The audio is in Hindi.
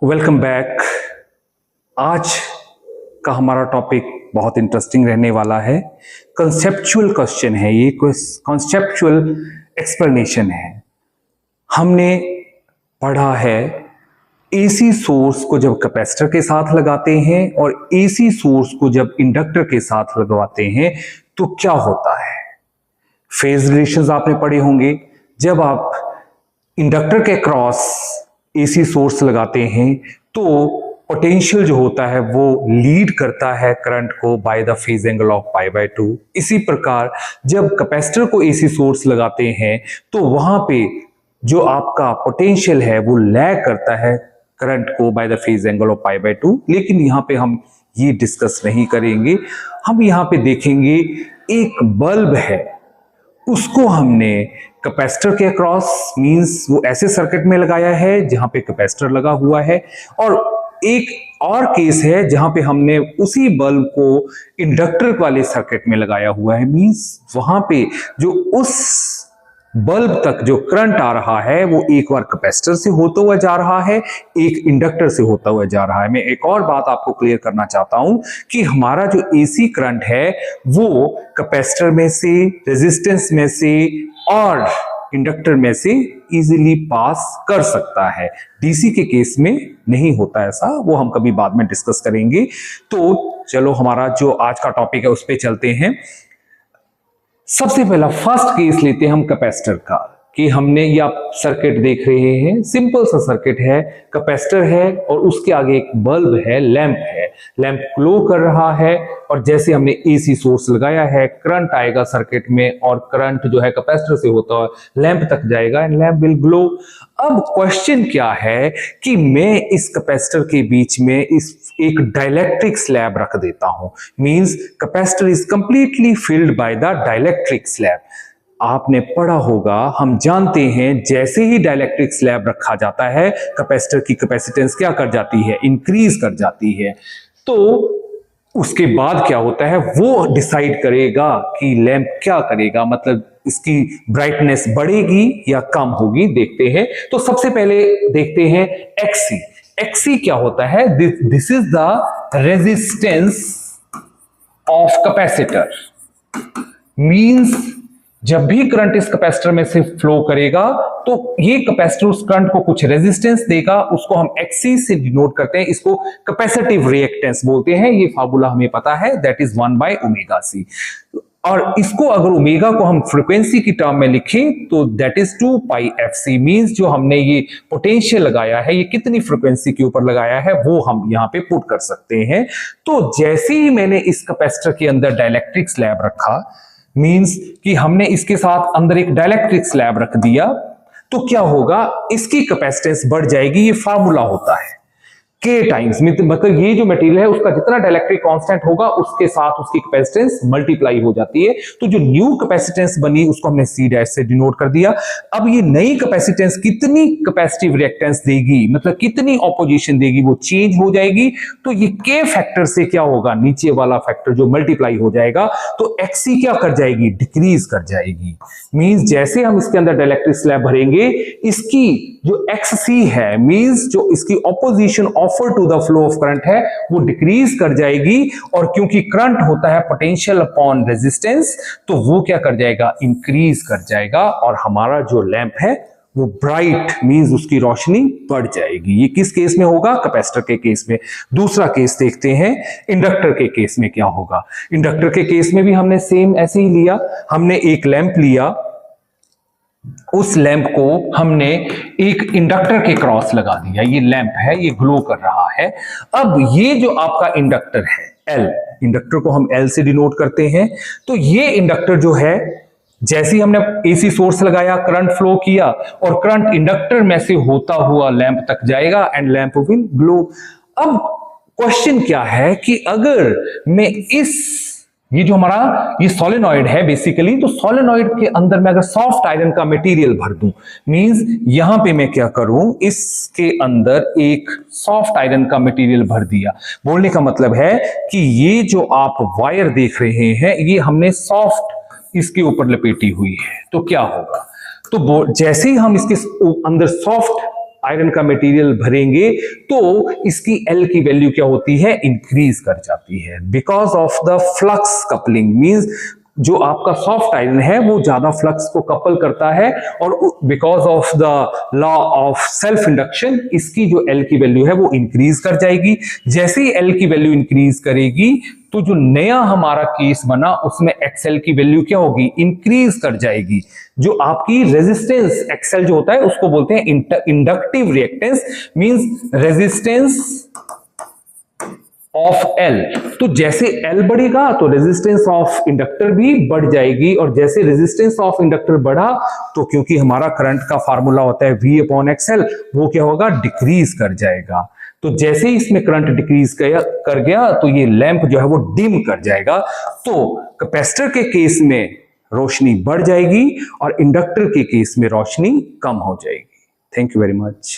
Welcome back. आज का हमारा टॉपिक बहुत इंटरेस्टिंग रहने वाला है। कंसेप्चुअल क्वेश्चन है, ये कंसेप्चुअल एक्सप्लेनेशन है। हमने पढ़ा है एसी सोर्स को जब कैपेसिटर के साथ लगाते हैं और एसी सोर्स को जब इंडक्टर के साथ लगवाते हैं तो क्या होता है। फेज रिलेशंस आपने पढ़े होंगे। जब आप इंडक्टर के क्रॉस एसी सोर्स लगाते हैं तो पोटेंशियल जो होता है वो लीड करता है करंट को by the phase angle of π/2। इसी प्रकार जब कैपेसिटर को एसी सोर्स लगाते हैं तो वहां पे जो आपका पोटेंशियल है वो लैग करता है करंट को by the phase angle of π/2। लेकिन यहां पे हम ये डिस्कस नहीं करेंगे। हम यहां पे देखेंगे एक बल्ब है, उसको हमने कैपेसिटर के अक्रॉस मींस वो ऐसे सर्किट में लगाया है जहां पे कैपेसिटर लगा हुआ है, और एक और केस है जहां पे हमने उसी बल्ब को इंडक्टर वाले सर्किट में लगाया हुआ है। मींस वहां पे जो उस बल्ब तक जो करंट आ रहा है वो एक बार कैपेसिटर से होता हुआ जा रहा है, एक इंडक्टर से होता हुआ जा रहा है। मैं एक और बात आपको क्लियर करना चाहता हूं कि हमारा जो एसी करंट है वो कैपेसिटर में से, रेजिस्टेंस में से और इंडक्टर में से इजीली पास कर सकता है। डीसी के केस में नहीं होता ऐसा, वो हम कभी बाद में डिस्कस करेंगे। तो चलो हमारा जो आज का टॉपिक है उस पर चलते हैं। सबसे पहला फर्स्ट केस लेते हैं हम कैपेसिटर का, कि हमने ये आप सर्किट देख रहे हैं, सिंपल सा सर्किट है, कैपेसिटर है और उसके आगे एक बल्ब है, लैंप है, लैंप ग्लो कर रहा है और जैसे हमने एसी सोर्स लगाया है करंट आएगा सर्किट में और करंट जो है कैपेसिटर से होता है लैंप तक जाएगा एंड लैंप विल ग्लो। अब क्वेश्चन क्या है कि मैं इस कैपेसिटर के बीच में इस एक डाइलेक्ट्रिक स्लैब रख देता हूं। Means capacitor is completely filled by the dielectric slab. आपने पढ़ा होगा, हम जानते हैं जैसे ही डाइलेक्ट्रिक स्लैब रखा जाता है कैपेसिटर की कैपेसिटेंस क्या कर जाती है, इंक्रीज कर जाती है। तो उसके बाद क्या होता है वो डिसाइड करेगा कि लैंप क्या करेगा, मतलब इसकी ब्राइटनेस बढ़ेगी या कम होगी। देखते हैं। तो सबसे पहले देखते हैं एक्सी। एक्सी क्या होता है? This is the resistance of capacitor. Means जब भी करंट इस कैपेसिटर में से फ्लो करेगा तो ये कैपेसिटर उस करंट को कुछ रेजिस्टेंस देगा, उसको हम एक्सी से डिनोट करते हैं। इसको कैपेसिटिव रिएक्टेंस बोलते हैं। ये फार्मूला हमें पता है, दैट इज 1/ω_c। और इसको अगर ओमेगा को हम फ्रीक्वेंसी की टर्म में लिखें तो दैट इज 2πfc। मींस जो हमने ये पोटेंशियल लगाया है ये कितनी फ्रीक्वेंसी के ऊपर लगाया है वो हम यहां पे पुट कर सकते हैं। तो जैसे ही मैंने इस कैपेसिटर के अंदर डाइलेक्ट्रिक स्लैब रखा, मींस कि हमने इसके साथ अंदर एक डाइलेक्ट्रिक स्लैब रख दिया, तो क्या होगा, इसकी कैपेसिटेंस बढ़ जाएगी। ये फार्मूला होता है के टाइम्स, मतलब ये जो मटेरियल है उसका जितना डाइलेक्ट्रिक कांस्टेंट होगा उसके साथ उसकी कैपेसिटेंस मल्टीप्लाई हो जाती है। तो जो न्यू कैपेसिटेंस बनी उसको हमने सी डैश से डिनोट कर दिया। अब ये नई कैपेसिटेंस कितनी कैपेसिटिव रिएक्टेंस देगी, मतलब कितनी ऑपोजिशन देगी, वो चेंज हो जाएगी। तो ये के फैक्टर से क्या होगा, नीचे वाला फैक्टर जो मल्टीप्लाई हो जाएगा, तो एक्सी क्या कर जाएगी, डिक्रीज कर जाएगी। मींस जैसे हम इसके अंदर डाइलेक्ट्रिक स्लैब भरेंगे, इसकी जो एक्ससी है, मींस जो इसकी opposition offer to the flow of current है वो डिक्रीज कर जाएगी। और क्योंकि करंट होता है पोटेंशियल अपॉन रेजिस्टेंस, तो वो क्या कर जाएगा, इंक्रीज कर जाएगा और हमारा जो लैंप है वो ब्राइट मींस उसकी रोशनी बढ़ जाएगी। ये किस केस में होगा, कैपेसिटर के केस में। दूसरा केस देखते हैं, इंडक्टर के केस में क्या होगा। इंडक्टर के केस में भी हमने सेम ऐसे ही लिया, हमने एक लैंप लिया, उस लैंप को हमने एक इंडक्टर के क्रॉस लगा दिया। ये लैंप है, ये ग्लो कर रहा है। अब ये जो आपका इंडक्टर है L, इंडक्टर को हम L से डिनोट करते हैं। तो ये इंडक्टर जो है, जैसे ही हमने एसी सोर्स लगाया, करंट फ्लो किया और करंट इंडक्टर में से होता हुआ लैंप तक जाएगा एंड लैंप विल ग्लो। अब क्वेश्चन क्या है कि अगर मैं ये जो हमारा ये सोलेनॉइड है बेसिकली, तो सोलेनॉइड के अंदर मैं अगर सॉफ्ट आयरन का मटेरियल भर दूं, मींस यहां पे मैं क्या करूं, इसके अंदर एक सॉफ्ट आयरन का मटेरियल भर दिया। बोलने का मतलब है कि ये जो आप वायर देख रहे हैं ये हमने सॉफ्ट इसके ऊपर लपेटी हुई है। तो क्या होगा, तो जैसे ही हम इसके अंदर सॉफ्ट आयरन का मटेरियल भरेंगे तो इसकी L की वैल्यू क्या होती है, इंक्रीज कर जाती है because of the flux coupling. Means जो आपका सॉफ्ट आयरन है वो ज्यादा फ्लक्स को कपल करता है और because of the law of self induction इसकी जो L की वैल्यू है वो इंक्रीज कर जाएगी। जैसे ही L की वैल्यू इंक्रीज करेगी तो जो नया हमारा केस बना उसमें XL की वैल्यू क्या होगी, इंक्रीज कर जाएगी। जो आपकी रेजिस्टेंस XL जो होता है उसको बोलते हैं inductive reactance, means resistance of L। तो जैसे L बढ़ेगा तो रेजिस्टेंस ऑफ इंडक्टर भी बढ़ जाएगी और जैसे रेजिस्टेंस ऑफ इंडक्टर बढ़ा तो क्योंकि हमारा करंट का फार्मूला होता है V/XL, वो क्या होगा, डिक्रीज कर जाएगा। तो जैसे ही इसमें करंट डिक्रीज कर गया तो ये लैंप जो है वो डिम कर जाएगा। तो कैपेसिटर के केस में रोशनी बढ़ जाएगी और इंडक्टर के केस में रोशनी कम हो जाएगी। Thank you very much.